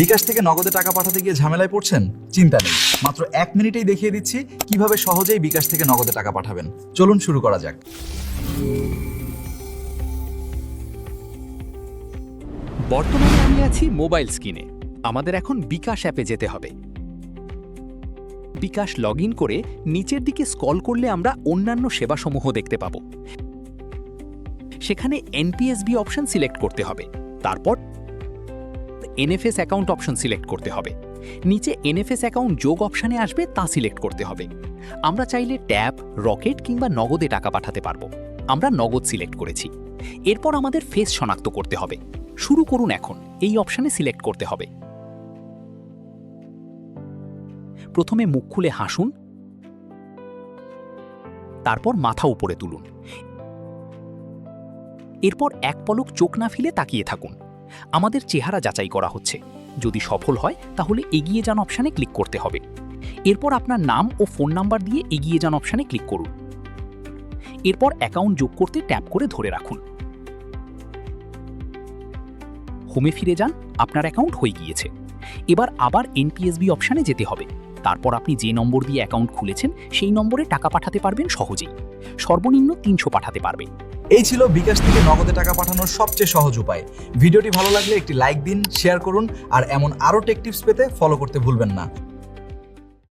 বিকাশ থেকে নগদে টাকা পাঠাতে গিয়ে ঝামেলায় পড়ছেন? চিন্তা নেই, মাত্র 1 মিনিটেই দেখিয়ে দিচ্ছি কিভাবে সহজেই বিকাশ থেকে নগদে টাকা পাঠাবেন। চলুন শুরু করা যাক। বর্তমানে আমি আছি মোবাইল স্ক্রিনে। আমাদের এখন বিকাশ অ্যাপে যেতে হবে। বিকাশ লগ ইন করে নিচের দিকে স্ক্রল করলে আমরা অন্যান্য সেবাসমূহ দেখতে পাবো। সেখানে এনপিএসবি অপশন সিলেক্ট করতে হবে, তারপর এনএফএস অ্যাকাউন্ট অপশন সিলেক্ট করতে হবে। নিচে এনএফএস অ্যাকাউন্ট যোগ অপশানে আসবে, তা সিলেক্ট করতে হবে। আমরা চাইলে ট্যাপ, রকেট কিংবা নগদে টাকা পাঠাতে পারবো। আমরা নগদ সিলেক্ট করেছি। এরপর আমাদের ফেস শনাক্ত করতে হবে। শুরু করুন এখন, এই অপশানে সিলেক্ট করতে হবে। প্রথমে মুখ খুলে হাসুন, তারপর মাথা উপরে তুলুন। এরপর এক পলক চোখ না ফেলে তাকিয়ে থাকুন। আমাদের চেহারা যাচাই করা হচ্ছে। যদি সফল হয় তাহলে এগিয়ে যান অপশানে ক্লিক করতে হবে। এরপর আপনার নাম ও ফোন নাম্বার দিয়ে এগিয়ে যান অপশানে ক্লিক করুন। এরপর অ্যাকাউন্ট যোগ করতে ট্যাপ করে ধরে রাখুন। হোমে ফিরে যান, আপনার অ্যাকাউন্ট হয়ে গিয়েছে। এবার আবার এনপিএসবি অপশানে যেতে হবে। তারপর আপনি যে নম্বর দিয়ে অ্যাকাউন্ট খুলেছেন সেই নম্বরে টাকা পাঠাতে পারবেন সহজেই। সর্বনিম্ন 300 পাঠাতে পারবেন। এই ছিল বিকাশ থেকে নগদে টাকা পাঠানোর সবচেয়ে সহজ উপায়। ভিডিওটি ভালো লাগলে একটি লাইক দিন, শেয়ার করুন, আর এমন আরও টেক টিপস পেতে ফলো করতে ভুলবেন না।